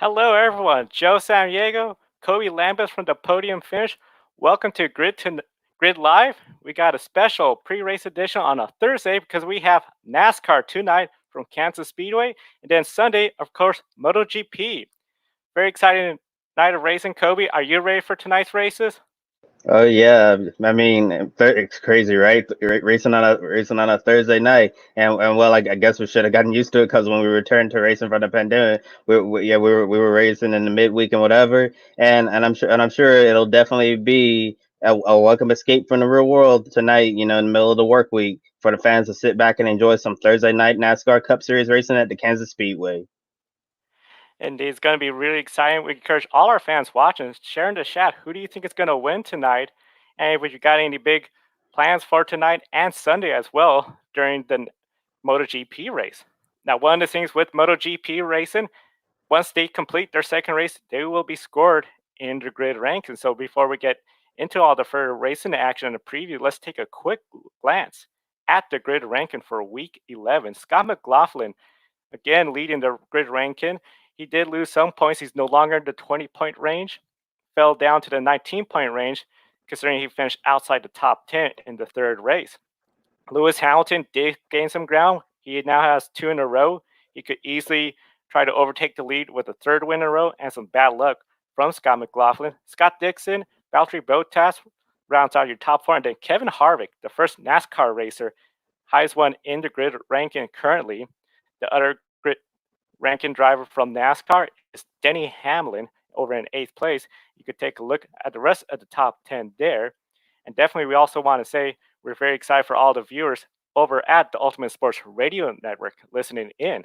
Hello, everyone. Joe Samaniego, Kobe Lambeth from the Podium Finish. Welcome to Grid Live. We got a special pre-race edition on a Thursday because we have NASCAR tonight from Kansas Speedway, and then Sunday, of course, MotoGP. Very exciting night of racing. Kobe, are you ready for tonight's races? Oh yeah, I mean it's crazy, right? Racing on a Thursday night, and well, I guess we should have gotten used to it because when we returned to racing from the pandemic, we were racing in the midweek and whatever, and I'm sure it'll definitely be a welcome escape from the real world tonight. In the middle of the work week for the fans to sit back and enjoy some Thursday night NASCAR Cup Series racing at the Kansas Speedway. And it's going to be really exciting. We encourage all our fans watching, share in the chat. Who do you think is going to win tonight? And if you got any big plans for tonight and Sunday as well during the MotoGP race. Now, one of the things with MotoGP racing, once they complete their second race, they will be scored in the grid rankings. So before we get into all the further racing action and the preview, let's take a quick glance at the grid ranking for week 11. Scott McLaughlin, again, leading the grid ranking. He did lose some points. He's no longer in the 20-point range, fell down to the 19-point range, considering he finished outside the top 10 in the third race. Lewis Hamilton did gain some ground. He now has two in a row. He could easily try to overtake the lead with a third win in a row and some bad luck from Scott McLaughlin. Scott Dixon, Valtteri Bottas rounds out your top four. And then Kevin Harvick, the first NASCAR racer, highest one in the grid ranking currently. The other grid ranking driver from NASCAR is Denny Hamlin over in eighth place. You could take a look at the rest of the top 10 there. And definitely, we also want to say we're very excited for all the viewers over at the Ultimate Sports Radio Network listening in.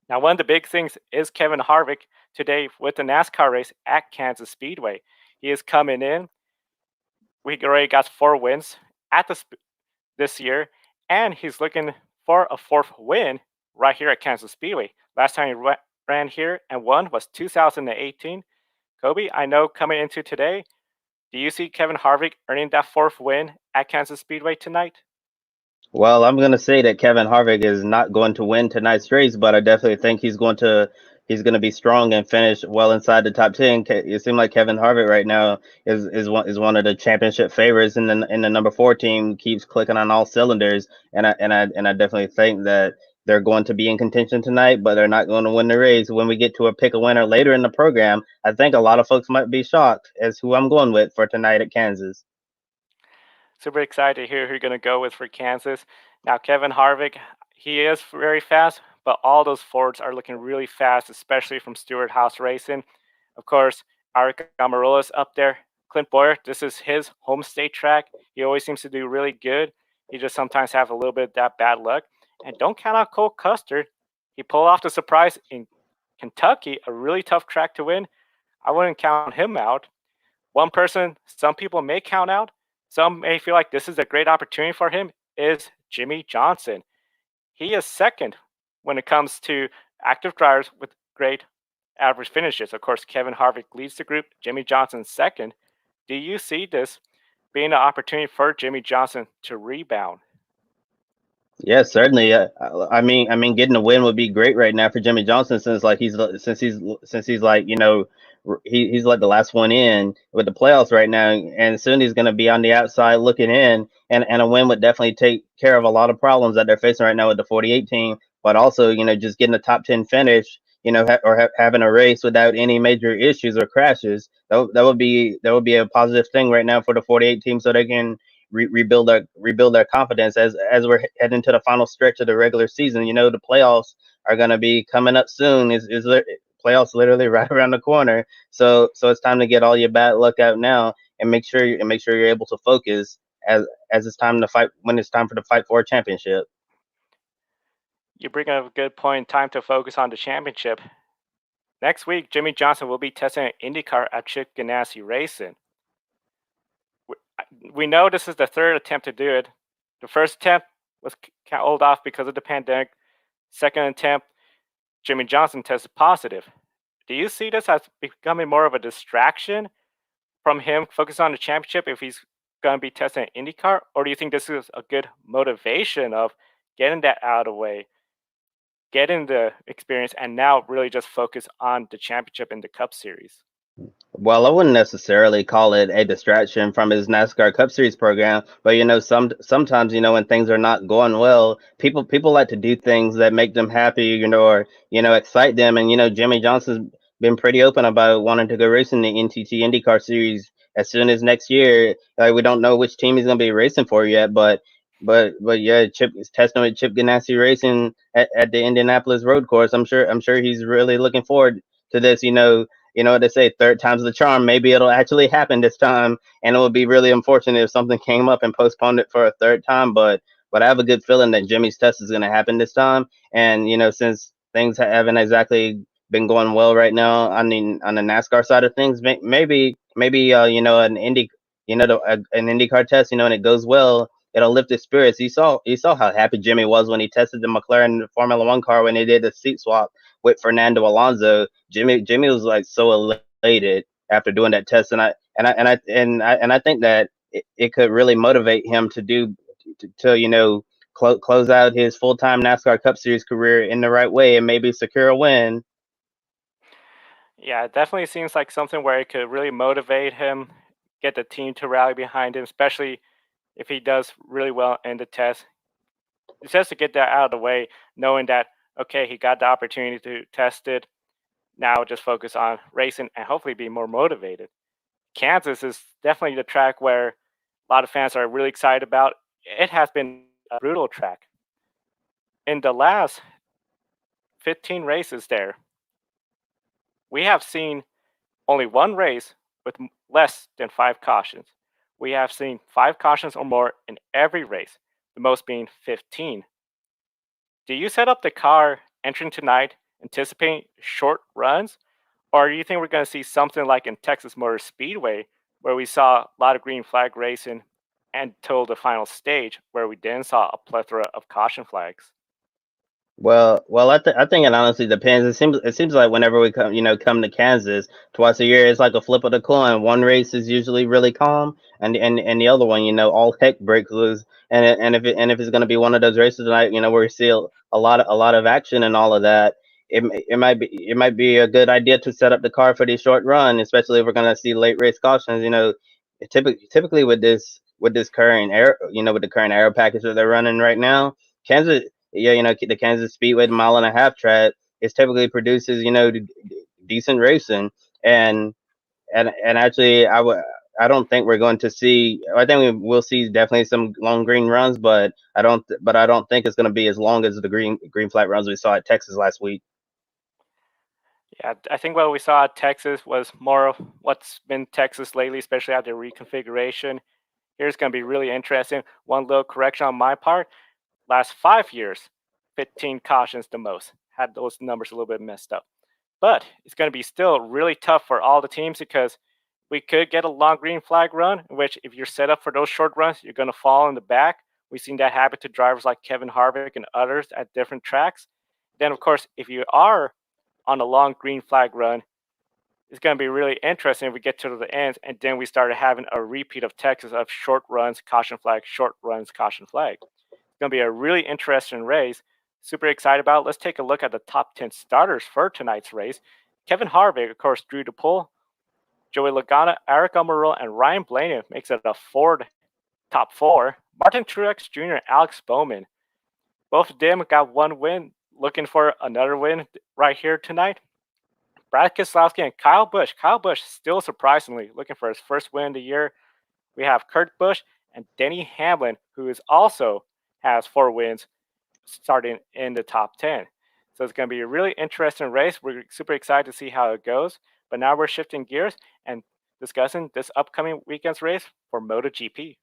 Now, one of the big things is Kevin Harvick today with the NASCAR race at Kansas Speedway. He is coming in. We already got 4 wins at this year, and he's looking for a fourth win right here at Kansas Speedway. Last time he ran here and won was 2018. Kobe, I know coming into today, do you see Kevin Harvick earning that fourth win at Kansas Speedway tonight? Well, I'm gonna say that Kevin Harvick is not going to win tonight's race, but I definitely think he's going to be strong and finish well inside the top 10. It seems like Kevin Harvick right now is one of the championship favorites in the number 4 team, keeps clicking on all cylinders, and I definitely think that they're going to be in contention tonight, but they're not going to win the race. When we get to a pick a winner later in the program, I think a lot of folks might be shocked as who I'm going with for tonight at Kansas. Super excited to hear who you're going to go with for Kansas. Now, Kevin Harvick, he is very fast, but all those Fords are looking really fast, especially from Stewart House Racing. Of course, Aric Almirola's up there. Clint Boyer, this is his home state track. He always seems to do really good. He just sometimes have a little bit of that bad luck. And don't count out Cole Custer. He pulled off the surprise in Kentucky, a really tough track to win. I wouldn't count him out. One person some people may count out, some may feel like this is a great opportunity for him, is Jimmy Johnson. He is second when it comes to active drivers with great average finishes. Of course, Kevin Harvick leads the group, Jimmy Johnson second. Do you see this being an opportunity for Jimmy Johnson to rebound? Yeah, certainly. I mean, getting a win would be great right now for Jimmy Johnson since he's like he's like the last one in with the playoffs right now, and soon he's going to be on the outside looking in, and a win would definitely take care of a lot of problems that they're facing right now with the 48 team, but also just getting a top 10 finish, having a race without any major issues or crashes. That would be a positive thing right now for the 48 team, so they can rebuild their confidence as we're heading to the final stretch of the regular season. The playoffs are going to be coming up soon. Playoffs literally right around the corner. So it's time to get all your bad luck out now and make sure you're able to focus as it's time to fight when it's time for the fight for a championship. You bring up a good point. Time to focus on the championship. Next week, Jimmy Johnson will be testing an IndyCar at Chip Ganassi Racing. We know this is the third attempt to do it. The first attempt was called off because of the pandemic. Second attempt, Jimmy Johnson tested positive. Do you see this as becoming more of a distraction from him focusing on the championship if he's going to be testing an IndyCar? Or do you think this is a good motivation of getting that out of the way? getting the experience, and now really just focus on the championship in the Cup Series. Well, I wouldn't necessarily call it a distraction from his NASCAR Cup Series program, but sometimes when things are not going well, people like to do things that make them happy, or excite them, and Jimmy Johnson's been pretty open about wanting to go racing the NTT IndyCar Series as soon as next year. Like, we don't know which team he's going to be racing for yet, but yeah, Chip is testing with Chip Ganassi Racing at the Indianapolis Road Course. I'm sure he's really looking forward to this. What they say, third time's the charm. Maybe it'll actually happen this time, and it would be really unfortunate if something came up and postponed it for a third time. But I have a good feeling that Jimmy's test is going to happen this time. And since things haven't exactly been going well right now, I mean, on the NASCAR side of things, maybe an an IndyCar test, and it goes well. It'll lift his spirits. You saw how happy Jimmy was when he tested the McLaren Formula One car when he did the seat swap with Fernando Alonso. Jimmy was like so elated after doing that test, and I think that it could really motivate him to do to close out his full time NASCAR Cup Series career in the right way and maybe secure a win. Yeah, it definitely seems like something where it could really motivate him, get the team to rally behind him, especially if he does really well in the test. It's just to get that out of the way, knowing that, okay, he got the opportunity to test it. Now just focus on racing and hopefully be more motivated. Kansas is definitely the track where a lot of fans are really excited about. It has been a brutal track. In the last 15 races there, we have seen only one race with less than 5 cautions. We have seen 5 cautions or more in every race, the most being 15. Do you set up the car entering tonight anticipating short runs? Or do you think we're going to see something like in Texas Motor Speedway, where we saw a lot of green flag racing until the final stage, where we then saw a plethora of caution flags? Well, I think it honestly depends. It seems like whenever we come to Kansas twice a year, it's like a flip of the coin. One race is usually really calm, and the other one, all heck breaks loose. And if it's going to be one of those races tonight, where we see a lot of action and all of that, it might be a good idea to set up the car for the short run, especially if we're going to see late race cautions. Typically with this current air, with the current aero package that they're running right now, Kansas, yeah, the Kansas Speedway, the mile and a half track, is typically produces decent racing, and actually I don't think we're going to see. I think we'll see definitely some long green runs, but I don't think it's going to be as long as the green flag runs we saw at Texas last week. Yeah, I think what we saw at Texas was more of what's been Texas lately, especially after reconfiguration. Here's going to be really interesting. One little correction on my part: last 5 years, 15 cautions the most. Had those numbers a little bit messed up. But it's going to be still really tough for all the teams because we could get a long green flag run, in which if you're set up for those short runs, you're going to fall in the back. We've seen that happen to drivers like Kevin Harvick and others at different tracks. Then, of course, if you are on a long green flag run, it's going to be really interesting if we get to the end and then we started having a repeat of Texas of short runs, caution flag, short runs, caution flag. It's going to be a really interesting race. Super excited about it. Let's take a look at the top 10 starters for tonight's race. Kevin Harvick, of course, drew the pole. Joey Logano, Eric Almirola, and Ryan Blaney makes it a Ford top four. Martin Truex Jr. and Alex Bowman. Both of them got one win. Looking for another win right here tonight. Brad Keselowski and Kyle Busch. Kyle Busch still surprisingly looking for his first win of the year. We have Kurt Busch and Denny Hamlin, who is also has 4 wins, starting in the top 10. So it's going to be a really interesting race. We're super excited to see how it goes. But now we're shifting gears and discussing this upcoming weekend's race for MotoGP.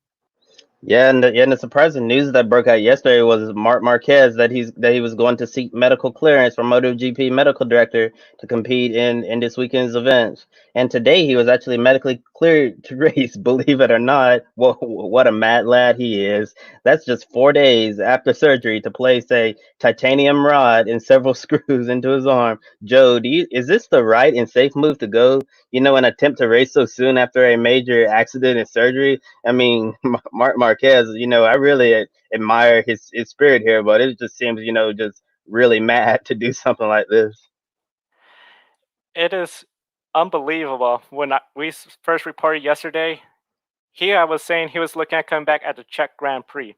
Yeah, and the surprising news that broke out yesterday was Mark Marquez that he was going to seek medical clearance from MotoGP medical director to compete in this weekend's events. And today he was actually medically cleared to race. Believe it or not, what a mad lad he is! That's just 4 days after surgery to place a titanium rod and several screws into his arm. Joe, is this the right and safe move to go? And attempt to race so soon after a major accident and surgery? I mean, Mark Marquez, I really admire his spirit here, but it just seems, just really mad to do something like this. It is unbelievable. When first reported yesterday, I was saying he was looking at coming back at the Czech Grand Prix.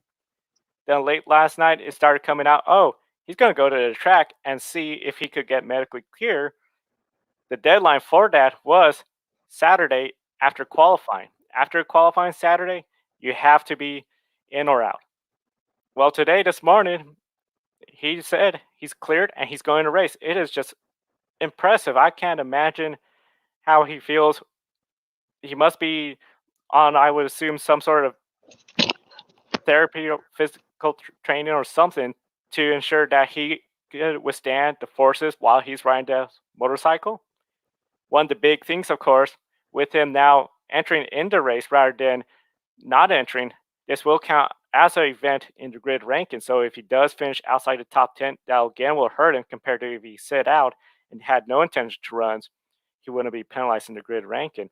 Then late last night, it started coming out. Oh, he's going to go to the track and see if he could get medically clear. The deadline for that was Saturday after qualifying. After qualifying Saturday, you have to be in or out. Well, today, this morning, he said he's cleared and he's going to race. It is just impressive. I can't imagine how he feels. He must be on, I would assume, some sort of therapy or physical training or something to ensure that he could withstand the forces while he's riding the motorcycle. One of the big things, of course, with him now entering in the race rather than not entering, this will count as an event in the grid ranking. So if he does finish outside the top 10, that again will hurt him compared to if he sit out and had no intention to runs, he wouldn't be penalized in the grid ranking.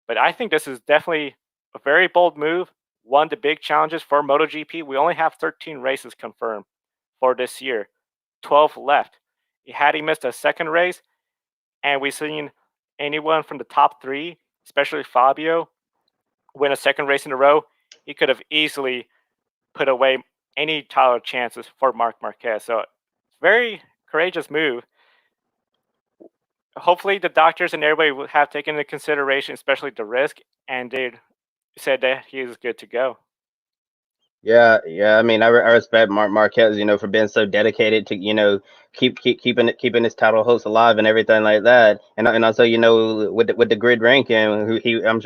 But I think this is definitely a very bold move. One of the big challenges for MotoGP, we only have 13 races confirmed for this year, 12 left. Had he missed a second race, and we've seen anyone from the top three, especially Fabio, win a second race in a row, he could have easily put away any title chances for Marc Marquez. So, very courageous move. Hopefully, the doctors and everybody will have taken into consideration, especially the risk, and they said that he is good to go. Yeah, yeah. I mean, I respect Marquez, for being so dedicated to, keeping his title hopes alive and everything like that. And also, with the grid ranking, who I'm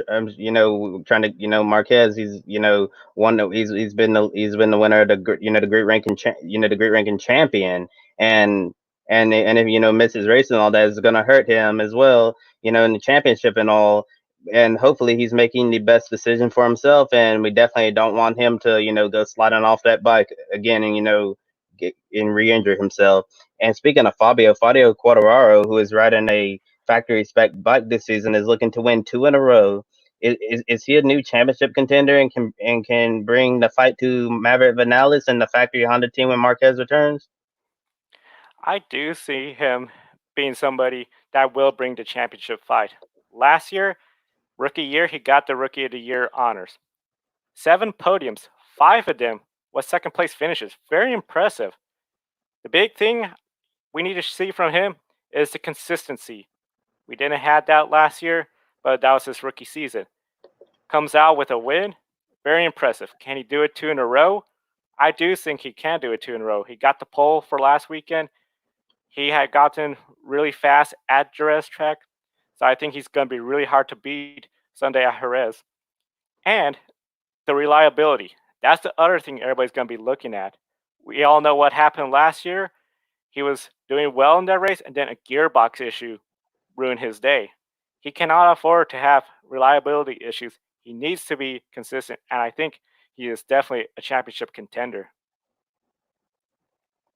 trying to, Marquez, he's, he's been the winner of the grid ranking, the grid ranking champion, and and if misses race and all that is gonna hurt him as well, in the championship and all, and hopefully he's making the best decision for himself, and we definitely don't want him to go sliding off that bike again and get and re-injure himself. And speaking of Fabio Quartararo, who is riding a factory spec bike this season, is looking to win 2 in a row. Is he a new championship contender and can bring the fight to Maverick Vinales and the factory Honda team when Marquez returns? I do see him being somebody that will bring the championship fight. Last year, rookie year, he got the Rookie of the Year honors. 7 podiums, 5 of them was second place finishes. Very impressive. The big thing we need to see from him is the consistency. We didn't have that last year, but that was his rookie season. Comes out with a win. Very impressive. Can he do it 2 in a row? I do think he can do it 2 in a row. He got the pole for last weekend. He had gotten really fast at Jerez track. So I think he's going to be really hard to beat Sunday at Jerez. And the reliability. That's the other thing everybody's going to be looking at. We all know what happened last year. He was doing well in that race, and then a gearbox issue ruined his day. He cannot afford to have reliability issues. He needs to be consistent, and I think he is definitely a championship contender.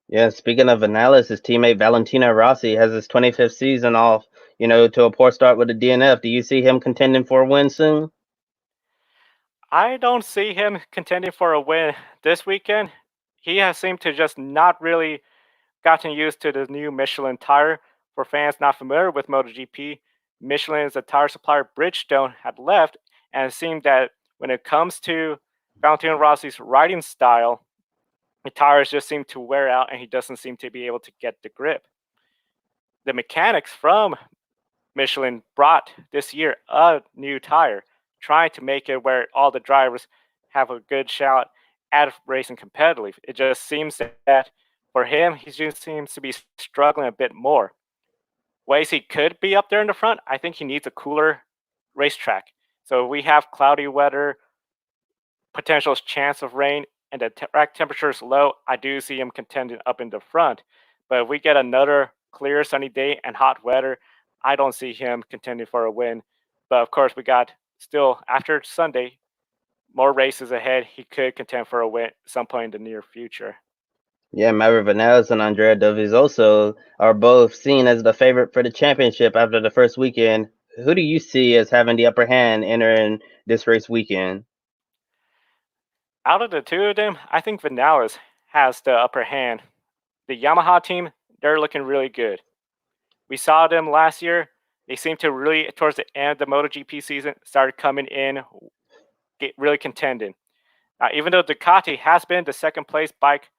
Yeah, speaking of Vinales, his teammate Valentino Rossi has his 25th season off, to a poor start with the DNF. Do you see him contending for a win soon? I don't see him contending for a win this weekend. He has seemed to just not really gotten used to the new Michelin tire. For fans not familiar with MotoGP, Michelin is a tire supplier Bridgestone had left, and it seemed that when it comes to Valentino Rossi's riding style, the tires just seem to wear out and he doesn't seem to be able to get the grip. The mechanics from Michelin brought this year a new tire, trying to make it where all the drivers have a good shot at racing competitively. It just seems that for him, he just seems to be struggling a bit more. Ways he could be up there in the front, I think he needs a cooler racetrack. So we have cloudy weather, potential chance of rain, and the track temperature is low. I do see him contending up in the front. But if we get another clear sunny day and hot weather, I don't see him contending for a win. But of course, we got still after Sunday more races ahead. He could contend for a win at some point in the near future. Yeah, Maverick Vinales and Andrea Dovizioso are both seen as the favorite for the championship after the first weekend. Who do you see as having the upper hand entering this race weekend? Out of the two of them, I think Vinales has the upper hand. The Yamaha team, they're looking really good. We saw them last year. They seem to really, towards the end of the MotoGP season, started coming in, get really contending. Even though Ducati has been the second place bike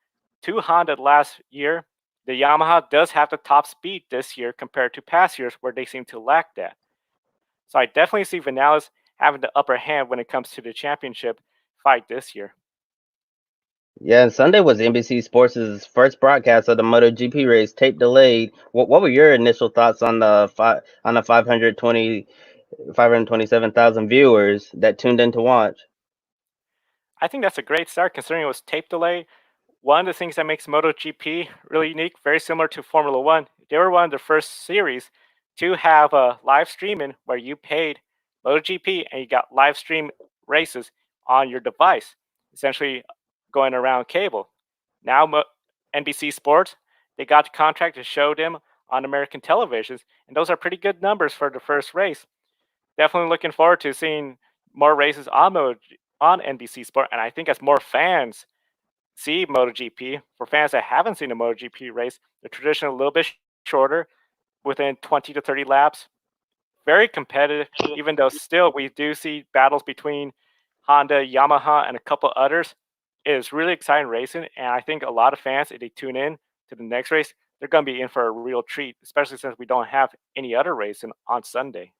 to Honda last year, the Yamaha does have the top speed this year compared to past years where they seem to lack that. So I definitely see Vinales having the upper hand when it comes to the championship fight this year. Yeah, and Sunday was NBC Sports' first broadcast of the MotoGP race, tape delayed. What were your initial thoughts on the 527,000 viewers that tuned in to watch? I think that's a great start considering it was tape delay. One of the things that makes MotoGP really unique, very similar to Formula One, they were one of the first series to have a live streaming where you paid MotoGP and you got live stream races on your device, essentially going around cable. Now, NBC Sports, they got the contract to show them on American televisions, and those are pretty good numbers for the first race. Definitely looking forward to seeing more races on NBC Sport, and I think as more fans see MotoGP, for fans that haven't seen a MotoGP race, the tradition a little bit shorter, within 20 to 30 laps. Very competitive, even though still we do see battles between Honda, Yamaha, and a couple others. It is really exciting racing, and I think a lot of fans, if they tune in to the next race, they're going to be in for a real treat, especially since we don't have any other racing on Sunday.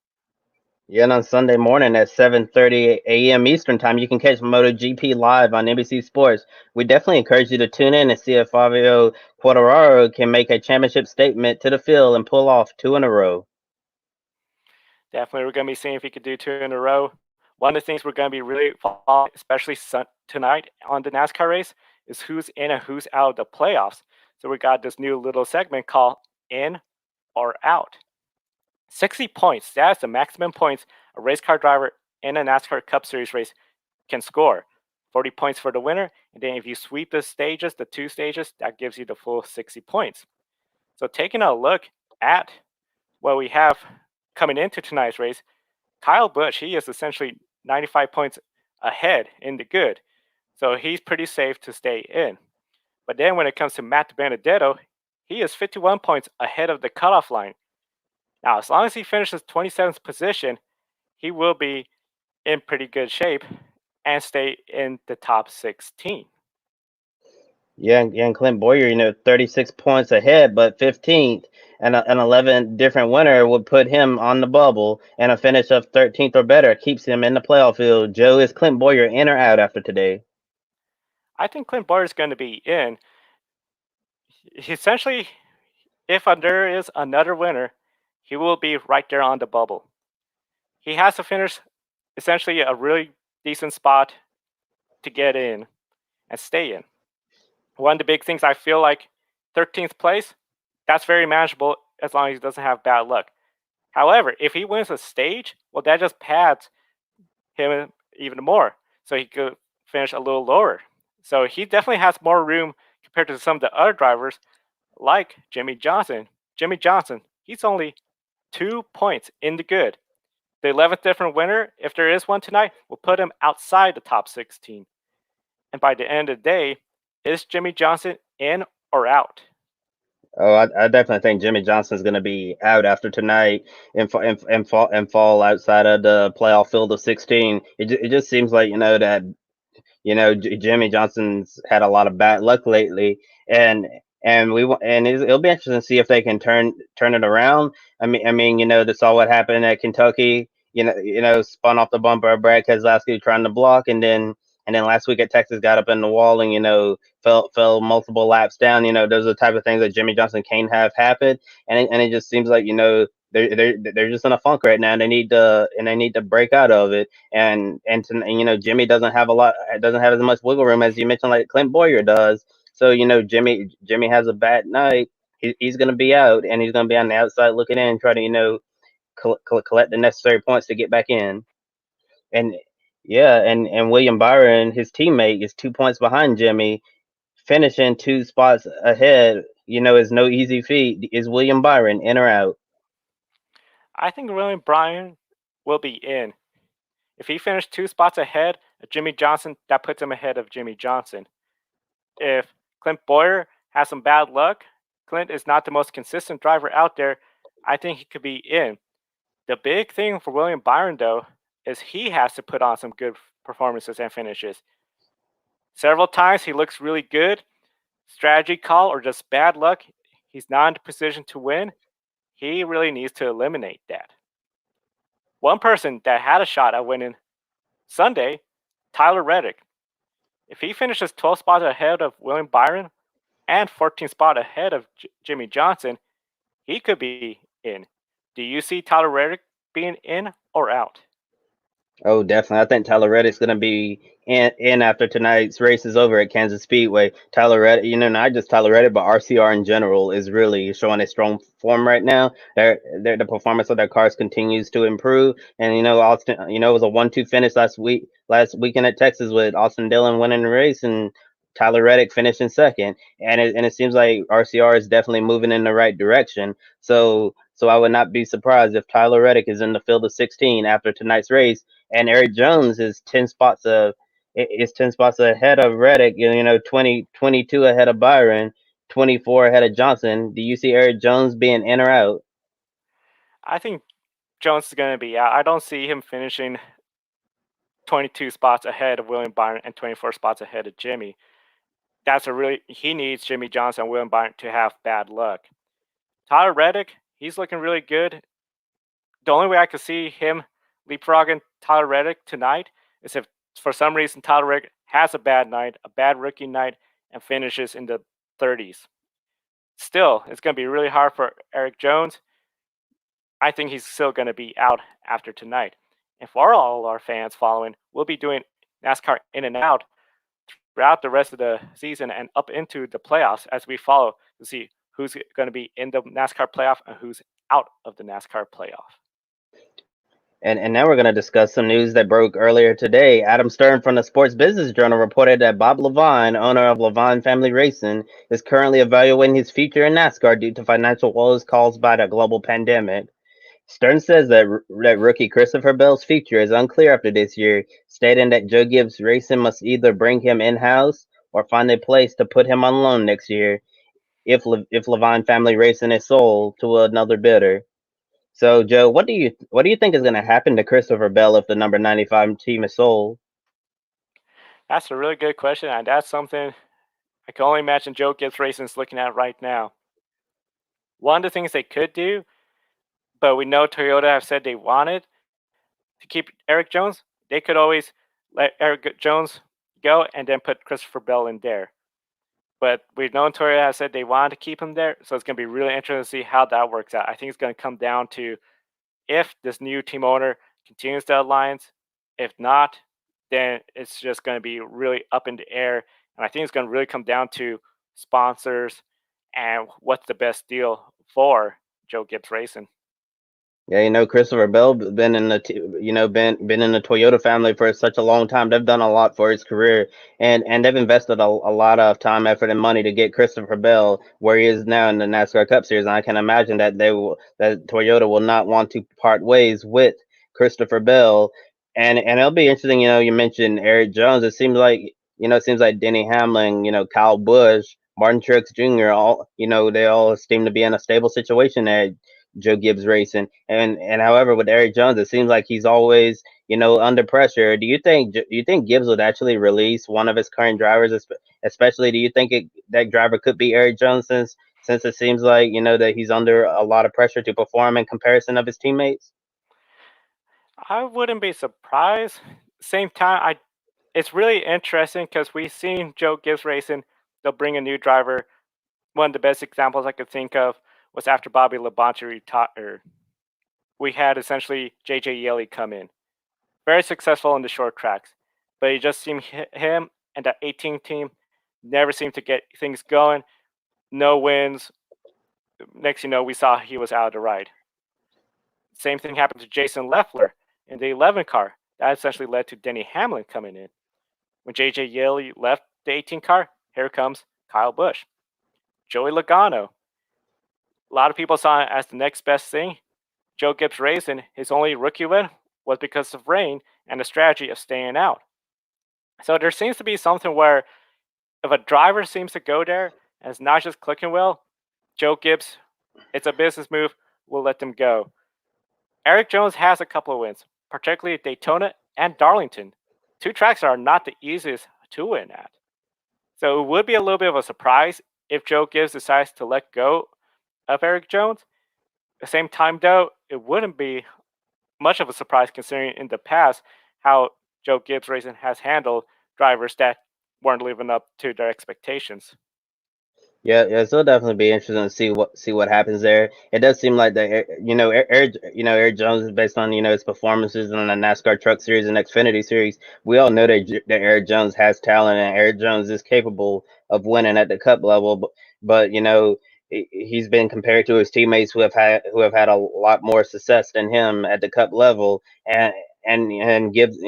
Yeah, and on Sunday morning at 7:30 a.m. Eastern Time, you can catch MotoGP live on NBC Sports. We definitely encourage you to tune in and see if Fabio Quartararo can make a championship statement to the field and pull off two in a row. Definitely, we're going to be seeing if he could do two in a row. One of the things we're going to be really following, especially tonight on the NASCAR race, is who's in and who's out of the playoffs. So we got this new little segment called In or Out. 60 points, that's the maximum points a race car driver in a NASCAR Cup Series race can score. 40 points for the winner, and then if you sweep the stages, the two stages, that gives you the full 60 points. So taking a look at what we have coming into tonight's race, Kyle Busch, he is essentially 95 points ahead in the good. So he's pretty safe to stay in. But then when it comes to Matt Benedetto, he is 51 points ahead of the cutoff line. Now, as long as he finishes 27th position, he will be in pretty good shape and stay in the top 16. Yeah, and Clint Boyer, 36 points ahead, but 15th, and an 11 different winner would put him on the bubble, and a finish of 13th or better keeps him in the playoff field. Joe, is Clint Boyer in or out after today? I think Clint Boyer is going to be in. Essentially, if there is another winner, he will be right there on the bubble. He has to finish essentially a really decent spot to get in and stay in. One of the big things I feel like 13th place, that's very manageable as long as he doesn't have bad luck. However, if he wins a stage, well, that just pads him even more. So he could finish a little lower. So he definitely has more room compared to some of the other drivers like Jimmy Johnson. Jimmy Johnson, he's only 2 points in the good. The 11th different winner, if there is one tonight, will put him outside the top 16. And by the end of the day, is Jimmy Johnson in or out? Oh, I definitely think Jimmy Johnson's going to be out after tonight and fall outside of the playoff field of 16. It just seems like that Jimmy Johnson's had a lot of bad luck lately, and it'll be interesting to see if they can turn it around. I mean, they saw what happened at Kentucky. Spun off the bumper of Brad Keselowski trying to block, and then last week at Texas got up in the wall and fell multiple laps down. Those are the type of things that Jimmy Johnson can't have happen, and it just seems like they're just in a funk right now. And they need to break out of it. And Jimmy doesn't have as much wiggle room as you mentioned, like Clint Boyer does. So Jimmy has a bad night. He's going to be out, and he's going to be on the outside looking in, trying to collect the necessary points to get back in. And yeah, and William Byron, his teammate, is 2 points behind Jimmy, finishing two spots ahead. Is no easy feat. Is William Byron in or out? I think William Bryan will be in. If he finished 2 spots ahead of Jimmy Johnson, that puts him ahead of Jimmy Johnson. If Clint Boyer has some bad luck. Clint is not the most consistent driver out there. I think he could be in. The big thing for William Byron, though, is he has to put on some good performances and finishes. Several times he looks really good. Strategy call or just bad luck. He's not in a position to win. He really needs to eliminate that. One person that had a shot at winning Sunday, Tyler Reddick. If he finishes 12 spots ahead of William Byron and 14 spot ahead of Jimmy Johnson, he could be in. Do you see Tyler Reddick being in or out? Oh, definitely. I think Tyler Reddick's going to be in after tonight's race is over at Kansas Speedway. Tyler Reddick, not just Tyler Reddick, but RCR in general is really showing a strong form right now. The performance of their cars continues to improve. And, Austin, it was a 1-2 finish last weekend at Texas with Austin Dillon winning the race and Tyler Reddick finishing second. And it seems like RCR is definitely moving in the right direction. So I would not be surprised if Tyler Reddick is in the field of 16 after tonight's race, and Eric Jones is 10 spots ahead of Reddick, 20, 22 ahead of Byron, 24 ahead of Johnson. Do you see Eric Jones being in or out? I think Jones is going to be out. I don't see him finishing 22 spots ahead of William Byron and 24 spots ahead of Jimmy. He needs Jimmy Johnson and William Byron to have bad luck. Tyler Reddick, he's looking really good. The only way I could see him leapfrogging Tyler Reddick tonight is if for some reason Tyler Reddick has a bad night, a bad rookie night, and finishes in the 30s. Still, it's going to be really hard for Eric Jones. I think he's still going to be out after tonight. And for all our fans following, we'll be doing NASCAR in and out throughout the rest of the season and up into the playoffs as we follow to see who's going to be in the NASCAR playoff and who's out of the NASCAR playoff. And now we're going to discuss some news that broke earlier today. Adam Stern from the Sports Business Journal reported that Bob Levine, owner of Levine Family Racing, is currently evaluating his future in NASCAR due to financial woes caused by the global pandemic. Stern says that rookie Christopher Bell's future is unclear after this year, stating that Joe Gibbs Racing must either bring him in-house or find a place to put him on loan next year if Levine Family Racing is sold to another bidder. So, Joe, what do you think is going to happen to Christopher Bell if the number 95 team is sold? That's a really good question, and that's something I can only imagine Joe Gibbs Racing is looking at right now. One of the things they could do, but we know Toyota have said they wanted to keep Eric Jones, they could always let Eric Jones go and then put Christopher Bell in there. But we've known Toyota has said they wanted to keep him there, so it's going to be really interesting to see how that works out. I think it's going to come down to if this new team owner continues the alliance. If not, then it's just going to be really up in the air. And I think it's going to really come down to sponsors and what's the best deal for Joe Gibbs Racing. Yeah, Christopher Bell been in the been in the Toyota family for such a long time. They've done a lot for his career, and they've invested a lot of time, effort, and money to get Christopher Bell where he is now in the NASCAR Cup Series. And I can imagine that that Toyota will not want to part ways with Christopher Bell. And it'll be interesting. You mentioned Eric Jones. It seems like Denny Hamlin, Kyle Busch, Martin Truex Jr. They all seem to be in a stable situation there. Joe Gibbs Racing. And however, with Eric Jones, it seems like he's always, under pressure. Do you think Gibbs would actually release one of his current drivers, especially? Do you think that driver could be Eric Jones since it seems like that he's under a lot of pressure to perform in comparison of his teammates? I wouldn't be surprised. Same time, it's really interesting because we've seen Joe Gibbs Racing. They'll bring a new driver. One of the best examples I could think of was after Bobby Labonte retired. We had essentially JJ Yeley come in, very successful in the short tracks, but it just seemed him and that 18 team never seemed to get things going. No wins. Next, we saw he was out of the ride. Same thing happened to Jason Leffler in the 11 car. That essentially led to Denny Hamlin coming in. When JJ Yeley left the 18 car, here comes Kyle Busch. Joey Logano. A lot of people saw it as the next best thing. Joe Gibbs Racing, his only rookie win was because of rain and the strategy of staying out. So there seems to be something where if a driver seems to go there and it's not just clicking well. Joe Gibbs, it's a business move. We'll let them go. Eric Jones has a couple of wins, particularly at Daytona and Darlington, two tracks that are not the easiest to win at. So it would be a little bit of a surprise if Joe Gibbs decides to let go of Eric Jones. At the same time, though, it wouldn't be much of a surprise considering in the past how Joe Gibbs Racing has handled drivers that weren't living up to their expectations. Yeah, yeah, so it'll definitely be interesting to see what happens there. It does seem like that Eric Jones is based on his performances in the NASCAR Truck Series and Xfinity Series. We all know that Eric Jones has talent and Eric Jones is capable of winning at the Cup level. But he's been compared to his teammates who have had a lot more success than him at the Cup level, and Gibbs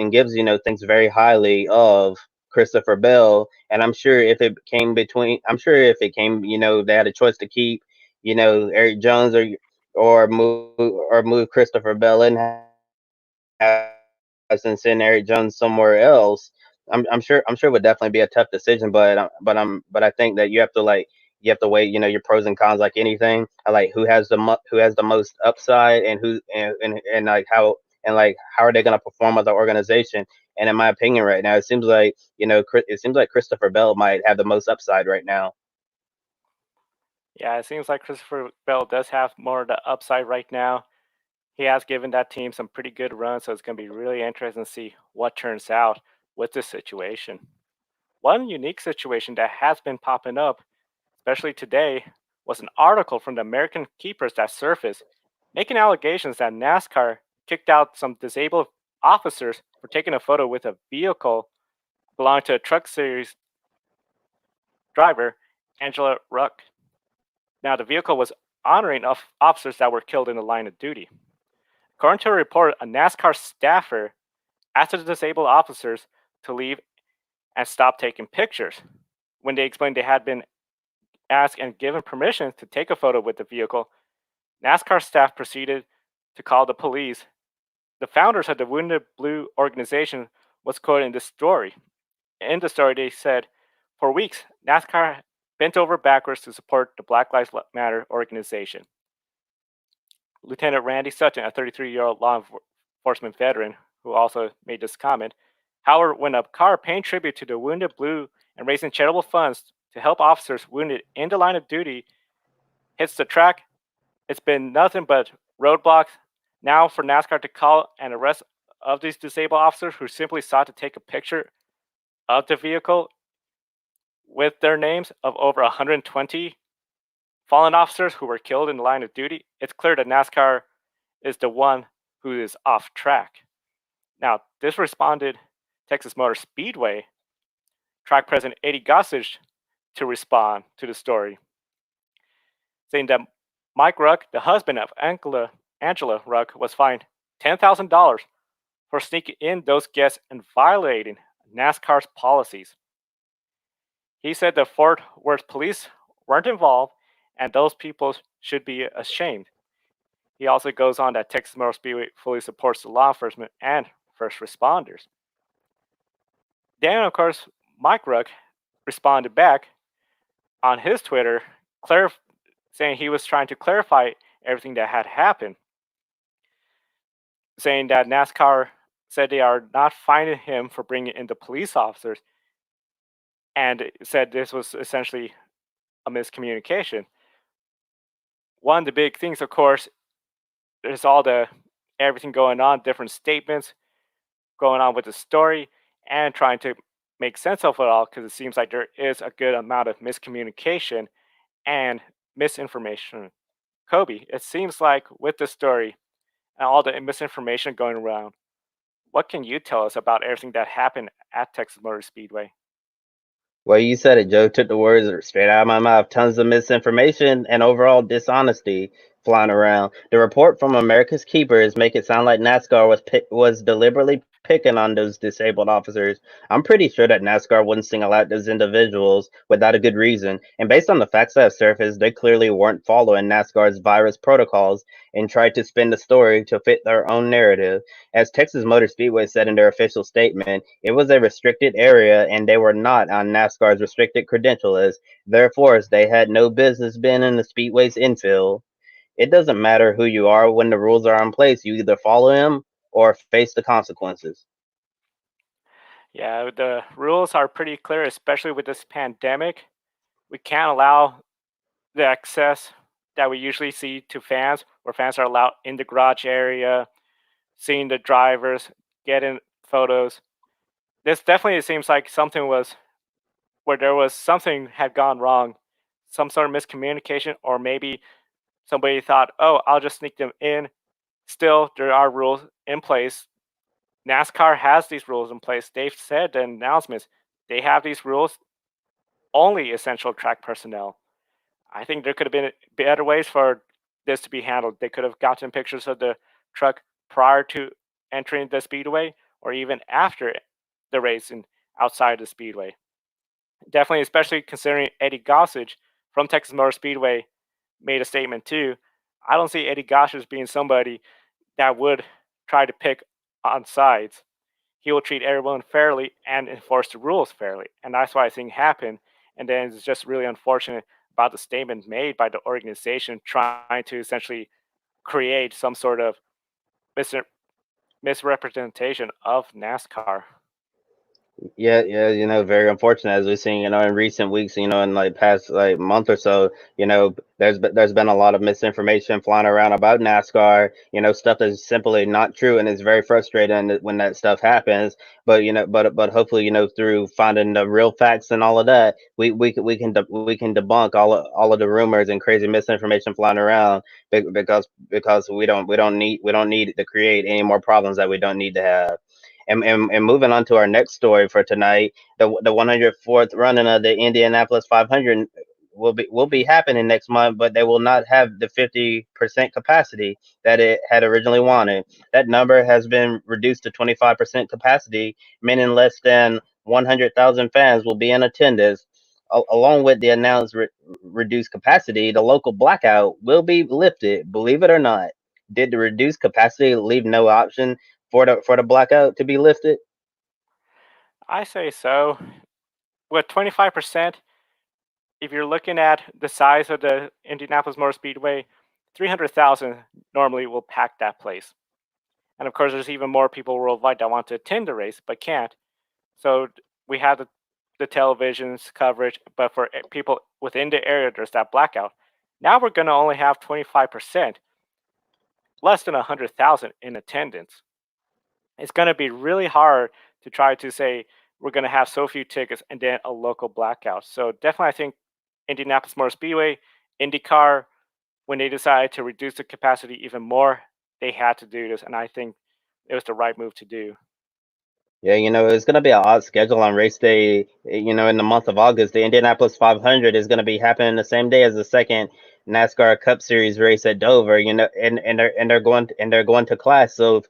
thinks very highly of Christopher Bell. And I'm sure if it came, they had a choice to keep, Eric Jones or move Christopher Bell and have and send Eric Jones somewhere else. I'm sure it would definitely be a tough decision, but I think that you have to weigh, your pros and cons like anything. I like who has the most upside and how are they going to perform as an organization. And in my opinion, right now, it seems like Christopher Bell might have the most upside right now. Yeah, it seems like Christopher Bell does have more of the upside right now. He has given that team some pretty good runs, so it's going to be really interesting to see what turns out with this situation. One unique situation that has been popping up, especially today, was an article from the American Keepers that surfaced making allegations that NASCAR kicked out some disabled officers for taking a photo with a vehicle belonging to a truck series driver, Angela Ruck. Now, the vehicle was honoring officers that were killed in the line of duty. According to a report, a NASCAR staffer asked the disabled officers to leave and stop taking pictures. When they explained they had been asked and given permission to take a photo with the vehicle, NASCAR staff proceeded to call the police. The founders of the Wounded Blue organization was quoted in this story. In the story, they said, for weeks, NASCAR bent over backwards to support the Black Lives Matter organization. Lieutenant Randy Sutton, a 33-year-old law enforcement veteran who also made this comment, however, when a car paying tribute to the Wounded Blue and raising charitable funds to help officers wounded in the line of duty hits the track, it's been nothing but roadblocks. Now, for NASCAR to call and arrest of these disabled officers who simply sought to take a picture of the vehicle with their names of over 120 fallen officers who were killed in the line of duty, it's clear that NASCAR is the one who is off track. Now, this responded Texas Motor Speedway track president Eddie Gossage to respond to the story, saying that Mike Ruck, the husband of Angela Ruck, was fined $10,000 for sneaking in those guests and violating NASCAR's policies. He said the Fort Worth police weren't involved and those people should be ashamed. He also goes on that Texas Motor Speedway fully supports the law enforcement and first responders. Then, of course, Mike Ruck responded back on his Twitter, saying he was trying to clarify everything that had happened, saying that NASCAR said they are not fining him for bringing in the police officers, and said this was essentially a miscommunication. One of the big things, of course, there's all the everything going on, different statements going on with the story, and trying to make sense of it all because it seems like there is a good amount of miscommunication and misinformation. Kobe, it seems like with the story and all the misinformation going around, what can you tell us about everything that happened at Texas Motor Speedway? Well, you said it, Joe. Took the words straight out of my mouth. Tons of misinformation and overall dishonesty. flying around. The report from America's Keepers make it sound like NASCAR was deliberately picking on those disabled officers. I'm pretty sure that NASCAR wouldn't single out those individuals without a good reason. And based on the facts that have surfaced, they clearly weren't following NASCAR's virus protocols and tried to spin the story to fit their own narrative. As Texas Motor Speedway said in their official statement, it was a restricted area and they were not on NASCAR's restricted credential list. Therefore, they had no business being in the Speedway's infield. It doesn't matter who you are when the rules are in place. You either follow them or face the consequences. Yeah, the rules are pretty clear, especially with this pandemic. We can't allow the access that we usually see to fans, where fans are allowed in the garage area, seeing the drivers, getting photos. This definitely seems like something was where there was something had gone wrong, some sort of miscommunication, or maybe somebody thought, "Oh, I'll just sneak them in." Still, there are rules in place. NASCAR has these rules in place. They've said in announcements they have these rules. Only essential track personnel. I think there could have been better ways for this to be handled. They could have gotten pictures of the truck prior to entering the speedway, or even after the race and outside the speedway. Definitely, especially considering Eddie Gossage from Texas Motor Speedway made a statement too. I don't see Eddie Gossage being somebody that would try to pick on sides. He will treat everyone fairly and enforce the rules fairly. And that's why I think happened. And then it's just really unfortunate about the statement made by the organization trying to essentially create some sort of mis- misrepresentation of NASCAR. Yeah, yeah, very unfortunate as we've seen, in recent weeks, in like past like month or so, there's been a lot of misinformation flying around about NASCAR, stuff that's simply not true, and it's very frustrating when that stuff happens. But hopefully, through finding the real facts and all of that, we can debunk all of the rumors and crazy misinformation flying around because we don't need to create any more problems that we don't need to have. And moving on to our next story for tonight, the 104th running of the Indianapolis 500 will be happening next month, but they will not have the 50% capacity that it had originally wanted. That number has been reduced to 25% capacity, meaning less than 100,000 fans will be in attendance. Along with the announced reduced capacity, the local blackout will be lifted. Believe it or not, did the reduced capacity leave no option for the blackout to be lifted? I say so. With 25%, if you're looking at the size of the Indianapolis Motor Speedway, 300,000 normally will pack that place. And of course, there's even more people worldwide that want to attend the race but can't. So we have the television's coverage, but for people within the area, there's that blackout. Now we're going to only have 25%, less than 100,000 in attendance. It's going to be really hard to try to say we're going to have so few tickets and then a local blackout. So definitely, I think Indianapolis Motor Speedway, IndyCar, when they decided to reduce the capacity even more, they had to do this, and I think it was the right move to do. Yeah, it's going to be an odd schedule on race day. In the month of August, the Indianapolis 500 is going to be happening the same day as the second NASCAR Cup Series race at Dover. And they're going to class. So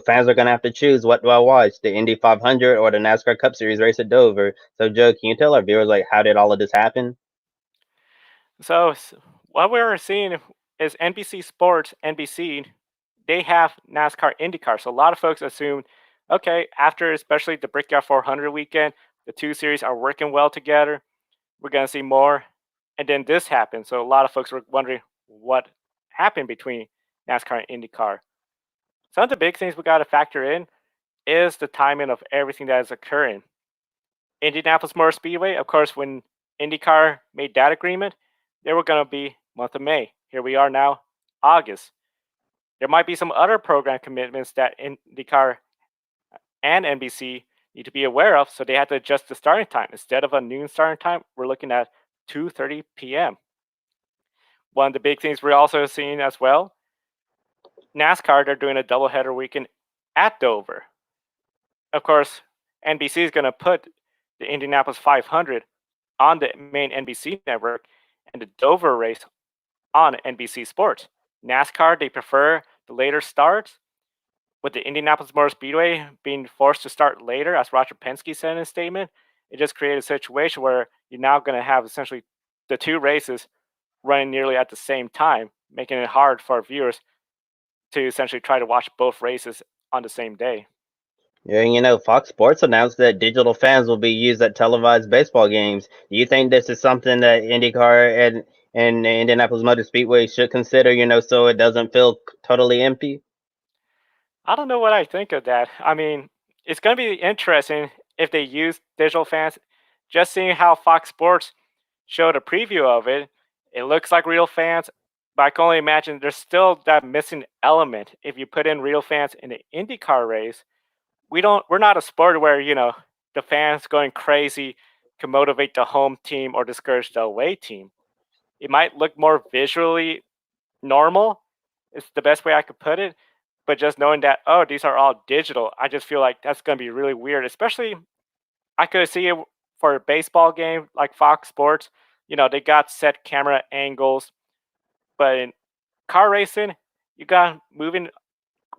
fans are going to have to choose, what do I watch, the Indy 500 or the NASCAR Cup Series race at Dover? So Joe, can you tell our viewers like how did all of this happen? So what we're seeing is NBC Sports, NBC, they have NASCAR IndyCar. So a lot of folks assumed, okay, after especially the Brickyard 400 weekend, the two series are working well together. We're going to see more. And then this happened. So a lot of folks were wondering what happened between NASCAR and IndyCar. Some of the big things we got to factor in is the timing of everything that is occurring. Indianapolis Motor Speedway, of course, when IndyCar made that agreement, they were going to be month of May. Here we are now, August. There might be some other program commitments that IndyCar and NBC need to be aware of, so they had to adjust the starting time. Instead of a noon starting time, we're looking at 2:30 p.m. One of the big things we're also seeing as well, NASCAR, they're doing a doubleheader weekend at Dover. Of course, NBC is going to put the Indianapolis 500 on the main NBC network and the Dover race on NBC Sports. NASCAR, they prefer the later starts, with the Indianapolis Motor Speedway being forced to start later, as Roger Penske said in a statement. It just created a situation where you're now going to have essentially the two races running nearly at the same time, making it hard for viewers to essentially try to watch both races on the same day. Yeah, Fox Sports announced that digital fans will be used at televised baseball games. Do you think this is something that IndyCar and Indianapolis Motor Speedway should consider, so it doesn't feel totally empty? I don't know what I think of that. I mean, it's going to be interesting if they use digital fans. Just seeing how Fox Sports showed a preview of it, it looks like real fans, but I can only imagine there's still that missing element. If you put in real fans in the IndyCar race, we're not a sport where, the fans going crazy can motivate the home team or discourage the away team. It might look more visually normal. It's the best way I could put it. But just knowing that, oh, these are all digital, I just feel like that's going to be really weird. Especially, I could see it for a baseball game like Fox Sports. They got set camera angles, but in car racing, you got moving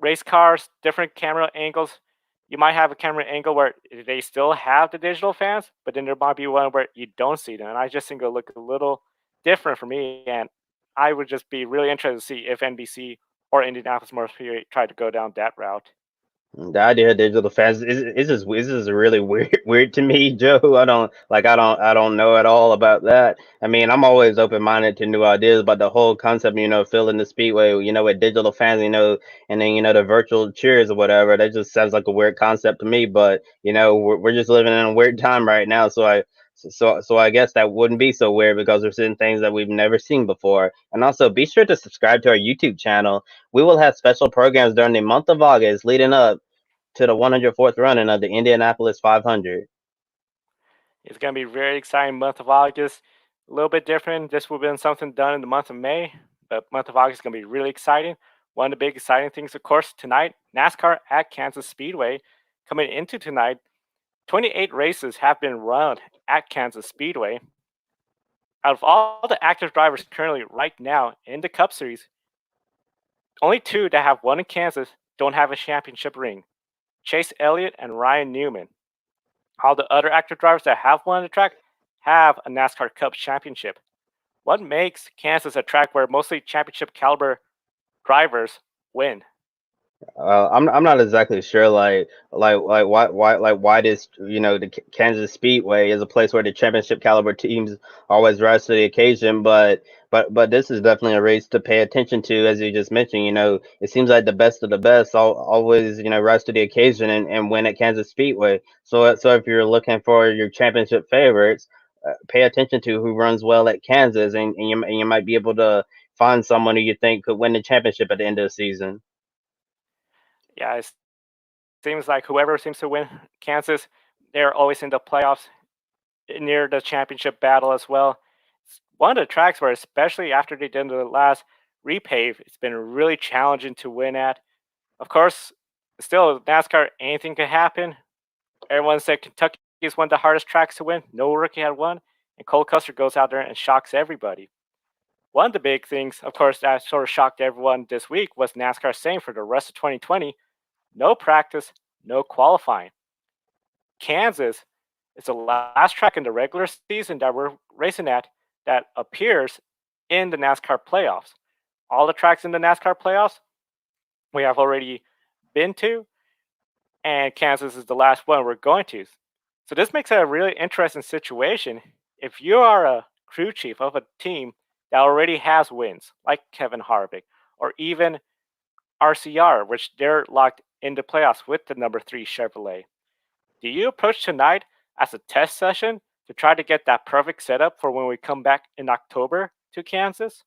race cars, different camera angles. You might have a camera angle where they still have the digital fans, but then there might be one where you don't see them. And I just think it'll look a little different for me. And I would just be really interested to see if NBC or Indianapolis Motor Speedway tried to go down that route. The idea of digital fans is really weird to me, Joe. I don't know at all about that. I mean, I'm always open minded to new ideas, but the whole concept, filling the speedway, with digital fans, and then the virtual cheers or whatever, that just sounds like a weird concept to me. But we're just living in a weird time right now, so I guess that wouldn't be so weird because we're seeing things that we've never seen before. And also, be sure to subscribe to our YouTube channel. We will have special programs during the month of August leading up to the 104th running of the Indianapolis 500. It's going to be a very exciting month of August. A little bit different. This will have been something done in the month of May, but month of August is going to be really exciting. One of the big exciting things, of course, tonight, NASCAR at Kansas Speedway. Coming into tonight, 28 races have been run at Kansas Speedway. Out of all the active drivers currently right now in the Cup Series, only two that have won in Kansas don't have a championship ring: Chase Elliott and Ryan Newman. All the other active drivers that have won the track have a NASCAR Cup championship. What makes Kansas a track where mostly championship caliber drivers win? I'm not exactly sure, why this, the Kansas Speedway is a place where the championship caliber teams always rise to the occasion, but this is definitely a race to pay attention to, as you just mentioned. It seems like the best of the best always, rise to the occasion and win at Kansas Speedway. So if you're looking for your championship favorites, pay attention to who runs well at Kansas, and you might be able to find someone who you think could win the championship at the end of the season. Yeah, it seems like whoever seems to win Kansas, they're always in the playoffs near the championship battle as well. It's one of the tracks where, especially after they did the last repave, it's been really challenging to win at. Of course, still NASCAR, anything could happen. Everyone said Kentucky is one of the hardest tracks to win. No rookie had won, and Cole Custer goes out there and shocks everybody. One of the big things, of course, that sort of shocked everyone this week was NASCAR saying for the rest of 2020, no practice, no qualifying. Kansas is the last track in the regular season that we're racing at that appears in the NASCAR playoffs. All the tracks in the NASCAR playoffs we have already been to, and Kansas is the last one we're going to. So this makes it a really interesting situation. If you are a crew chief of a team that already has wins, like Kevin Harvick, or even RCR, which they're locked into playoffs with the number 3 Chevrolet, do you approach tonight as a test session to try to get that perfect setup for when we come back in October to Kansas?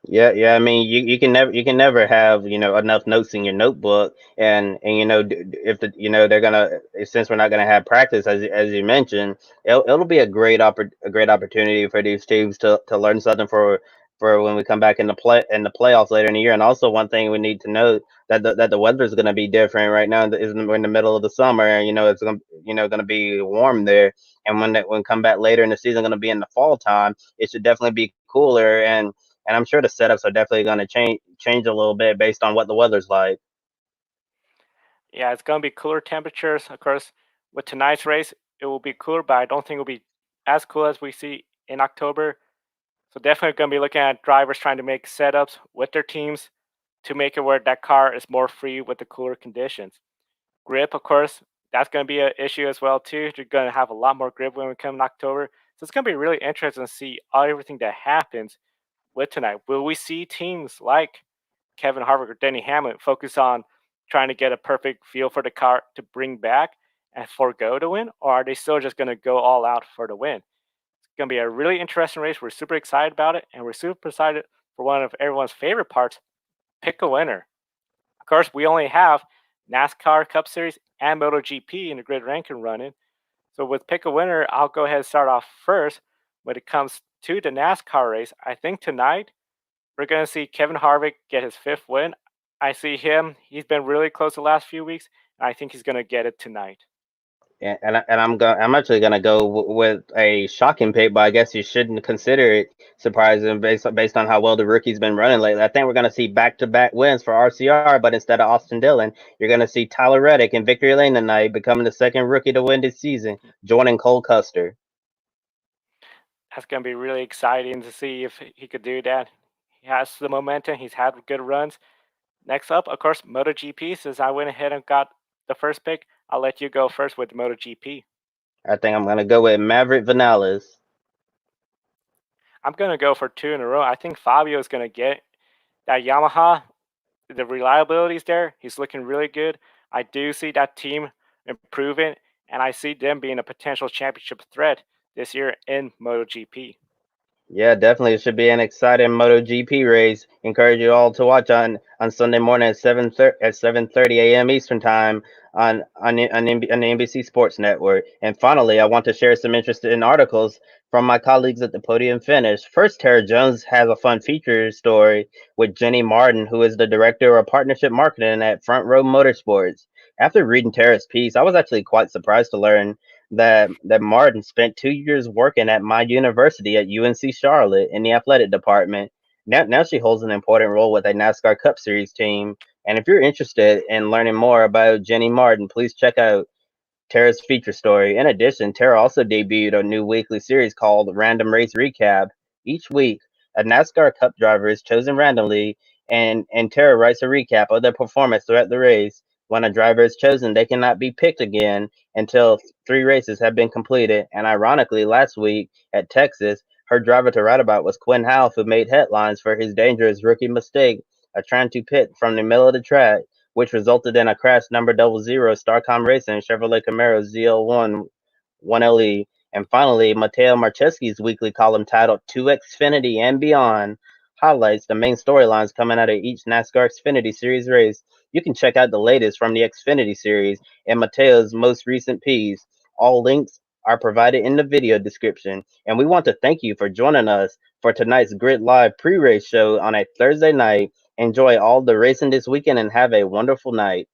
Yeah, yeah. I mean, you can never have enough notes in your notebook, and if they're gonna, since we're not gonna have practice, as you mentioned, it'll be a great opportunity for these teams to learn something for when we come back in the playoffs later in the year. And also, one thing we need to note that the weather is gonna be different. Right now, we're in the middle of the summer, and it's gonna be warm there. And when come back later in the season, gonna be in the fall time, it should definitely be cooler. and I'm sure the setups are definitely going to change a little bit based on what the weather's like. Yeah, it's going to be cooler temperatures. Of course, with tonight's race, it will be cooler, but I don't think it'll be as cool as we see in October. So definitely going to be looking at drivers trying to make setups with their teams to make it where that car is more free with the cooler conditions. Grip, of course, that's going to be an issue as well too. You're going to have a lot more grip when we come in October. So it's going to be really interesting to see everything that happens with tonight. Will we see teams like Kevin Harvick or Denny Hamlin focus on trying to get a perfect feel for the car to bring back and forego to win, or are they still just going to go all out for the win? It's going to be a really interesting race. We're super excited about it, and we're super excited for one of everyone's favorite parts: pick a winner. Of course, we only have NASCAR Cup Series and MotoGP in the grid ranking running. So with pick a winner, I'll go ahead and start off first. When it comes to the NASCAR race, I think tonight we're going to see Kevin Harvick get his fifth win. I see him. He's been really close the last few weeks, and I think he's going to get it tonight. I'm actually gonna go with a shocking pick, but I guess you shouldn't consider it surprising based on how well the rookie's been running lately. I think we're gonna see back-to-back wins for RCR, but instead of Austin Dillon, you're gonna see Tyler Reddick in victory lane tonight, becoming the second rookie to win this season, joining Cole Custer. That's going to be really exciting to see if he could do that. He has the momentum. He's had good runs. Next up, of course, MotoGP. Since I went ahead and got the first pick, I'll let you go first with MotoGP. I think I'm gonna go with Maverick Vinales. I'm going to go for two in a row. I think Fabio is going to get that Yamaha. The reliability is there. He's looking really good. I do see that team improving, and I see them being a potential championship threat this year in MotoGP. Yeah, definitely. It should be an exciting MotoGP race. Encourage you all to watch on Sunday morning at 7:30 a.m. Eastern time on the NBC Sports Network. And finally, I want to share some interesting articles from my colleagues at the Podium Finish. First, Tara Jones has a fun feature story with Jenny Martin, who is the director of partnership marketing at Front Row Motorsports. After reading Tara's piece, I was actually quite surprised to learn that Martin spent 2 years working at my university at UNC Charlotte in the athletic department. Now she holds an important role with a NASCAR Cup Series team. And if you're interested in learning more about Jenny Martin, please check out Tara's feature story. In addition, Tara also debuted a new weekly series called Random Race Recap. Each week, a NASCAR Cup driver is chosen randomly, and Tara writes a recap of their performance throughout the race. When a driver is chosen, they cannot be picked again until three races have been completed. And ironically, last week at Texas, her driver to write about was Quin Houff, who made headlines for his dangerous rookie mistake of trying to pit from the middle of the track, which resulted in a crash number 00 Starcom Racing Chevrolet Camaro ZL1 1LE. And finally, Matteo Marcheschi's weekly column titled To Xfinity and Beyond highlights the main storylines coming out of each NASCAR Xfinity Series race. You can check out the latest from the Xfinity Series and Matteo's most recent piece. All links are provided in the video description. And we want to thank you for joining us for tonight's Grid Live pre-race show on a Thursday night. Enjoy all the racing this weekend and have a wonderful night.